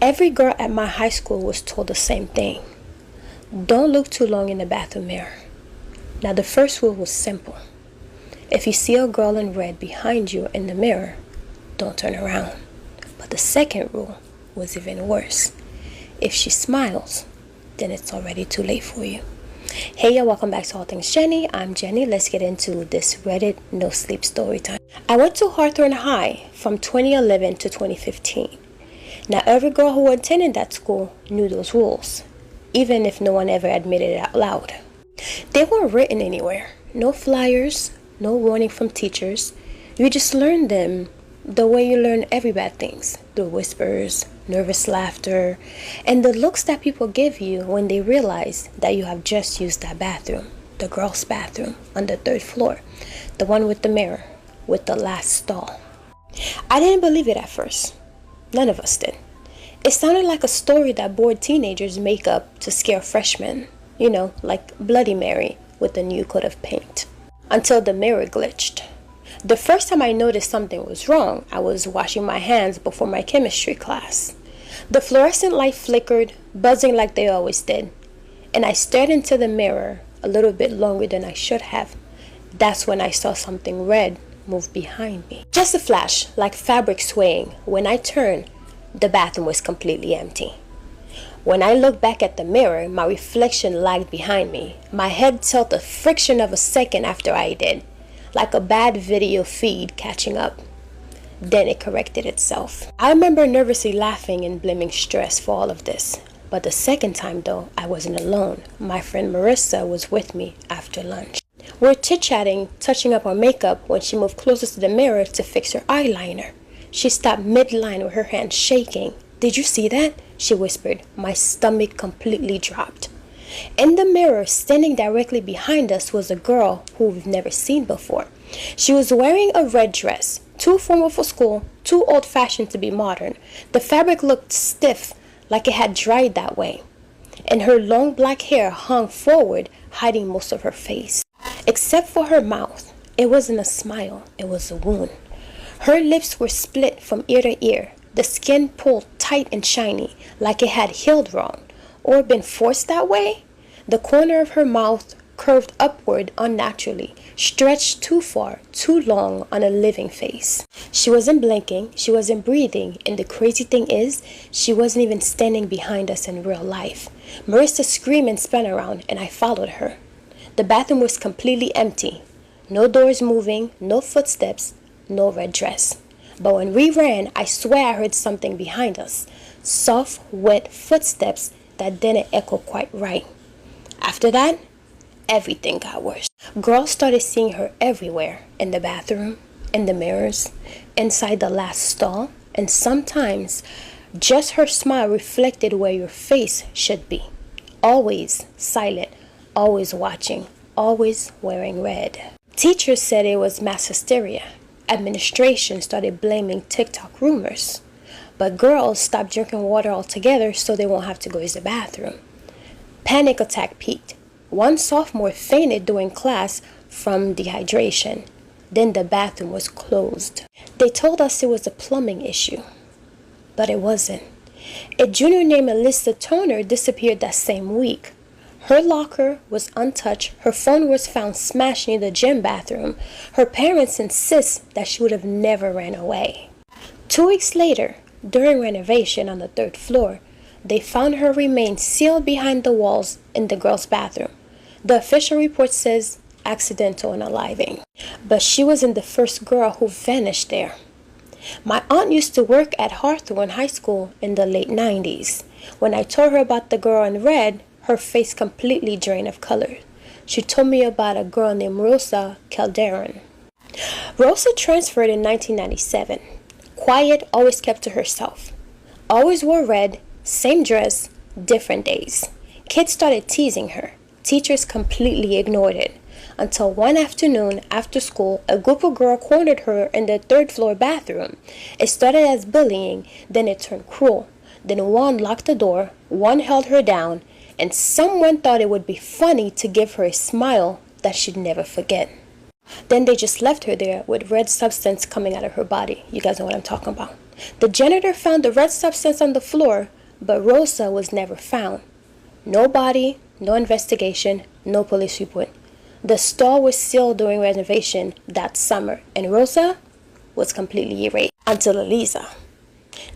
Every girl at my high school was told the same thing. Don't look too long in the bathroom mirror. Now the first rule was simple. If you see a girl in red behind you in the mirror, don't turn around. But the second rule was even worse. If she smiles, then it's already too late for you. Hey y'all, welcome back to All Things Jenny. I'm Jenny. Let's get into this Reddit no sleep story time. I went to Hawthorne High from 2011 to 2015. Now every girl who attended that school knew those rules, even if no one ever admitted it out loud. They weren't written anywhere. No flyers, no warning from teachers. You just learned them the way you learn every bad things, through whispers, nervous laughter, and the looks that people give you when they realize that you have just used that bathroom, the girls' bathroom on the 3rd floor, the one with the mirror, with the last stall. I didn't believe it at first. None of us did. It sounded like a story that bored teenagers make up to scare freshmen, like Bloody Mary with a new coat of paint. Until the mirror glitched. The first time I noticed something was wrong, I was washing my hands before my chemistry class. The fluorescent light flickered, buzzing like they always did, and I stared into the mirror a little bit longer than I should have. That's when I saw something red move behind me. Just a flash, like fabric swaying. When I turned, the bathroom was completely empty. When I looked back at the mirror, my reflection lagged behind me. My head felt the friction of a second after I did, like a bad video feed catching up. Then it corrected itself. I remember nervously laughing and blaming stress for all of this. But the second time though, I wasn't alone. My friend Marissa was with me after lunch. We're chit-chatting, touching up our makeup when she moved closer to the mirror to fix her eyeliner. She stopped mid-line with her hand shaking. "Did you see that?" she whispered. My stomach completely dropped. In the mirror, standing directly behind us, was a girl who we've never seen before. She was wearing a red dress, too formal for school, too old-fashioned to be modern. The fabric looked stiff, like it had dried that way. And her long black hair hung forward, hiding most of her face. Except for her mouth. It wasn't a smile, it was a wound. Her lips were split from ear to ear, the skin pulled tight and shiny, like it had healed wrong, or been forced that way. The corner of her mouth curved upward unnaturally, stretched too far, too long on a living face. She wasn't blinking, she wasn't breathing, and the crazy thing is, she wasn't even standing behind us in real life. Marissa screamed and spun around, and I followed her. The bathroom was completely empty. No doors moving, no footsteps, no red dress. But when we ran, I swear I heard something behind us. Soft, wet footsteps that didn't echo quite right. After that, everything got worse. Girls started seeing her everywhere, in the bathroom, in the mirrors, inside the last stall, and sometimes just her smile reflected where your face should be. Always silent, always watching, always wearing red. Teachers said it was mass hysteria. Administration started blaming TikTok rumors. But girls stopped drinking water altogether so they won't have to go use the bathroom. Panic attack peaked. One sophomore fainted during class from dehydration. Then the bathroom was closed. They told us it was a plumbing issue, but it wasn't. A junior named Alyssa Toner disappeared that same week. Her locker was untouched. Her phone was found smashed near the gym bathroom. Her parents insist that she would have never ran away. 2 weeks later, during renovation on the 3rd floor, they found her remains sealed behind the walls in the girls' bathroom. The official report says accidental unaliving. But she wasn't the first girl who vanished there. My aunt used to work at Hawthorne High School in the late 90s. When I told her about the girl in red, her face completely drained of color. She told me about a girl named Rosa Calderon. Rosa transferred in 1997. Quiet, always kept to herself. Always wore red, same dress, different days. Kids started teasing her. Teachers completely ignored it. Until one afternoon after school, a group of girls cornered her in the 3rd floor bathroom. It started as bullying, then it turned cruel. Then one locked the door, one held her down, and someone thought it would be funny to give her a smile that she'd never forget. Then they just left her there with red substance coming out of her body. You guys know what I'm talking about. The janitor found the red substance on the floor, but Rosa was never found. No body, no investigation, no police report. The store was sealed during renovation that summer, and Rosa was completely erased until Eliza.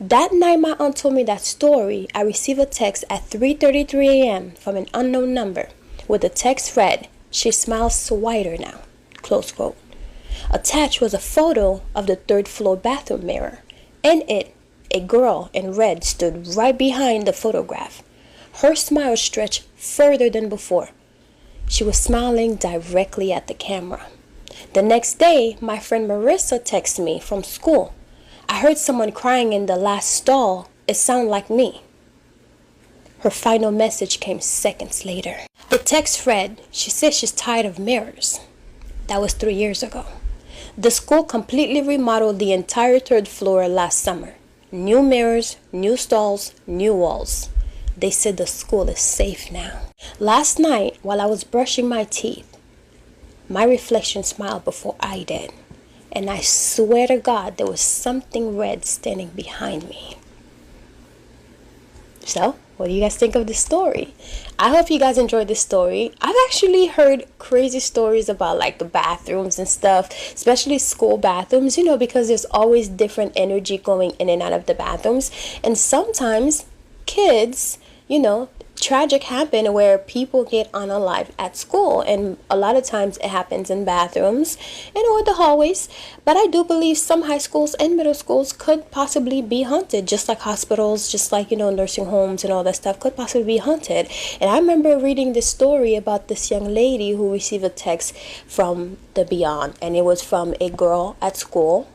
That night my aunt told me that story, I received a text at 3:33 a.m. from an unknown number. With the text read, "She smiles whiter now," close quote. Attached was a photo of the third floor bathroom mirror. In it, a girl in red stood right behind the photograph. Her smile stretched further than before. She was smiling directly at the camera. The next day, my friend Marissa texted me from school. "I heard someone crying in the last stall. It sounded like me." Her final message came seconds later. The text read, she says she's tired of mirrors. That was 3 years ago. The school completely remodeled the entire third floor last summer. New mirrors, new stalls, new walls. They said the school is safe now. Last night, while I was brushing my teeth, my reflection smiled before I did. And I swear to God, there was something red standing behind me. So, what do you guys think of this story? I hope you guys enjoyed this story. I've actually heard crazy stories about like the bathrooms and stuff, especially school bathrooms, because there's always different energy going in and out of the bathrooms. And sometimes kids, tragic happen where people get unalived at school, and a lot of times it happens in bathrooms and or the hallways. But I do believe some high schools and middle schools could possibly be haunted, just like hospitals, just like nursing homes and all that stuff could possibly be haunted. And I remember reading this story about this young lady who received a text from the beyond, and it was from a girl at school.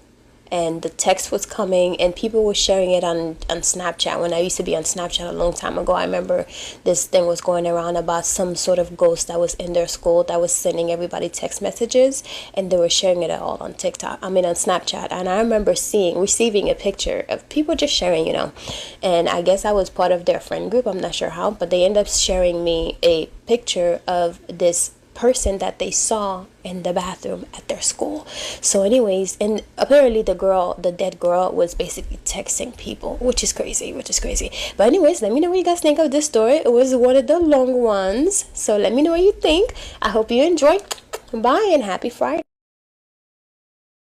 And the text was coming, and people were sharing it on Snapchat. When I used to be on Snapchat a long time ago, I remember this thing was going around about some sort of ghost that was in their school that was sending everybody text messages, and they were sharing it all on on Snapchat. And I remember receiving a picture of people just sharing, and I guess I was part of their friend group. I'm not sure how, but they ended up sharing me a picture of this person that they saw in the bathroom at their school. So anyways, and apparently the dead girl was basically texting people, which is crazy. But anyways, let me know what you guys think of this story. It was one of the long ones, so let me know what you think. I hope you enjoyed. Bye and happy Friday.